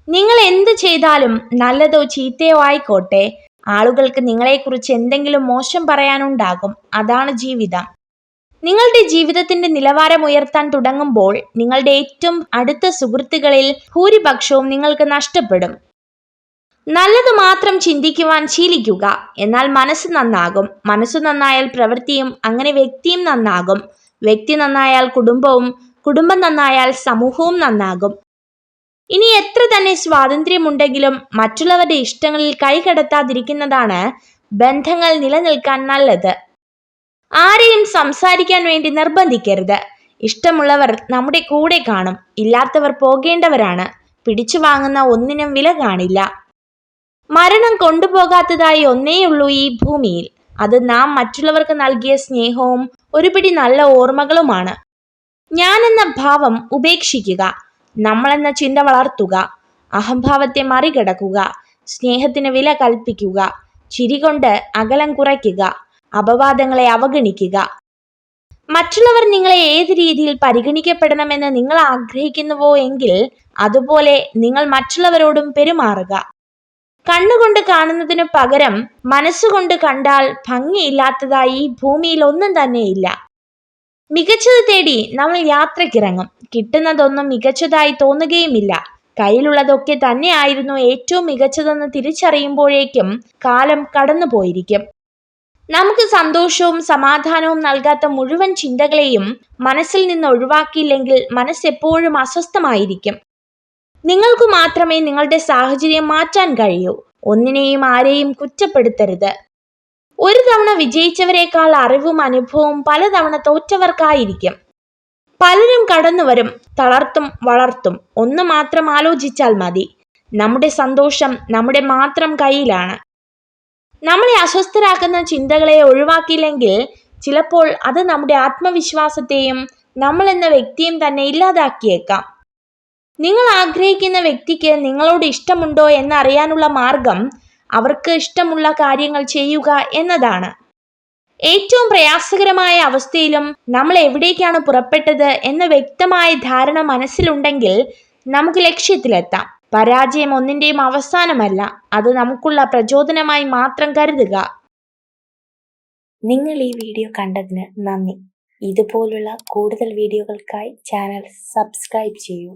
നിങ്ങൾ എന്ത് ചെയ്താലും നല്ലതോ ചീത്തയോ ആയിക്കോട്ടെ, ആളുകൾക്ക് നിങ്ങളെക്കുറിച്ച് എന്തെങ്കിലും മോശം പറയാനുണ്ടാകും. അതാണ് ജീവിതം. നിങ്ങളുടെ ജീവിതത്തിന്റെ നിലവാരം ഉയർത്താൻ തുടങ്ങുമ്പോൾ നിങ്ങളുടെ ഏറ്റവും അടുത്ത സുഹൃത്തുക്കളിൽ ഭൂരിപക്ഷവും നിങ്ങൾക്ക് നഷ്ടപ്പെടും. നല്ലത് മാത്രം ചിന്തിക്കുവാൻ ശീലിക്കുക, എന്നാൽ മനസ്സ് നന്നാകും. മനസ്സു നന്നായാൽ പ്രവൃത്തിയും, അങ്ങനെ വ്യക്തിയും നന്നാകും. വ്യക്തി നന്നായാൽ കുടുംബവും, കുടുംബം നന്നായാൽ സമൂഹവും നന്നാകും. ഇനി എത്ര തന്നെ സ്വാതന്ത്ര്യമുണ്ടെങ്കിലും മറ്റുള്ളവരുടെ ഇഷ്ടങ്ങളിൽ കൈകടത്താതിരിക്കുന്നതാണ് ബന്ധങ്ങൾ നിലനിൽക്കാൻ നല്ലത്. ആരെയും സംസാരിക്കാൻ വേണ്ടി നിർബന്ധിക്കരുത്. ഇഷ്ടമുള്ളവർ നമ്മുടെ കൂടെ കാണും, ഇല്ലാത്തവർ പോകേണ്ടവരാണ്. പിടിച്ചു വാങ്ങുന്ന ഒന്നിനും വില കാണില്ല. മരണം കൊണ്ടുപോകാത്തതായി ഒന്നേയുള്ളൂ ഈ ഭൂമിയിൽ. അത് നാം മറ്റുള്ളവർക്ക് നൽകിയ സ്നേഹവും ഒരു പിടി നല്ല ഓർമ്മകളുമാണ്. ഞാനെന്ന ഭാവം ഉപേക്ഷിക്കുക. നമ്മളെന്ന ചിന്ത വളർത്തുക. അഹംഭാവത്തെ മറികടക്കുക. സ്നേഹത്തിന് വില കൽപ്പിക്കുക. ചിരികൊണ്ട് അകലം കുറയ്ക്കുക. അപവാദങ്ങളെ അവഗണിക്കുക. മറ്റുള്ളവർ നിങ്ങളെ ഏത് രീതിയിൽ പരിഗണിക്കപ്പെടണമെന്ന് നിങ്ങൾ ആഗ്രഹിക്കുന്നുവോ എങ്കിൽ അതുപോലെ നിങ്ങൾ മറ്റുള്ളവരോടും പെരുമാറുക. കണ്ണുകൊണ്ട് കാണുന്നതിനു പകരം മനസ്സുകൊണ്ട് കണ്ടാൽ ഭംഗിയില്ലാത്തതായി ഈ ഭൂമിയിൽ ഒന്നും തന്നെയില്ല. മികച്ചത് തേടി നമ്മൾ യാത്രക്കിറങ്ങും. കിട്ടുന്നതൊന്നും മികച്ചതായി തോന്നുകയുമില്ല. കയ്യിലുള്ളതൊക്കെ തന്നെയായിരുന്നു ഏറ്റവും മികച്ചതെന്ന് തിരിച്ചറിയുമ്പോഴേക്കും കാലം കടന്നുപോയിരിക്കും. നമുക്ക് സന്തോഷവും സമാധാനവും നൽകാത്ത മുഴുവൻ ചിന്തകളെയും മനസ്സിൽ നിന്ന് ഒഴിവാക്കിയില്ലെങ്കിൽ മനസ്സെപ്പോഴും അസ്വസ്ഥമായിരിക്കും. നിങ്ങൾക്ക് മാത്രമേ നിങ്ങളുടെ സാഹചര്യം മാറ്റാൻ കഴിയൂ. ഒന്നിനെയും ആരെയും കുറ്റപ്പെടുത്തരുത്. ഒരു തവണ വിജയിച്ചവരെക്കാൾ അറിവും അനുഭവവും പലതവണ തോറ്റവർക്കായിരിക്കും. പലരും കടന്നുവരും, തളർത്തും വളർത്തും. ഒന്ന് മാത്രം ആലോചിച്ചാൽ മതി. നമ്മുടെ സന്തോഷം നമ്മുടെ മാത്രം കയ്യിലാണ്. നമ്മളെ അസ്വസ്ഥരാക്കുന്ന ചിന്തകളെ ഒഴിവാക്കിയില്ലെങ്കിൽ ചിലപ്പോൾ അത് നമ്മുടെ ആത്മവിശ്വാസത്തെയും നമ്മൾ എന്ന വ്യക്തിയും തന്നെ ഇല്ലാതാക്കിയേക്കാം. നിങ്ങൾ ആഗ്രഹിക്കുന്ന വ്യക്തിക്ക് നിങ്ങളോട് ഇഷ്ടമുണ്ടോ എന്നറിയാനുള്ള മാർഗം അവർക്ക് ഇഷ്ടമുള്ള കാര്യങ്ങൾ ചെയ്യുക എന്നതാണ്. ഏറ്റവും പ്രയാസകരമായ അവസ്ഥയിലും നമ്മൾ എവിടേക്കാണ് പുറപ്പെട്ടത് എന്ന വ്യക്തമായ ധാരണ മനസ്സിലുണ്ടെങ്കിൽ നമുക്ക് ലക്ഷ്യത്തിലെത്താം. പരാജയം ഒന്നിന്റെയും അവസാനമല്ല, അത് നമുക്കുള്ള പ്രചോദനമായി മാത്രം കരുതുക. നിങ്ങൾ ഈ വീഡിയോ കണ്ടതിന് നന്ദി. ഇതുപോലുള്ള കൂടുതൽ വീഡിയോകൾക്കായി ചാനൽ സബ്സ്ക്രൈബ് ചെയ്യൂ.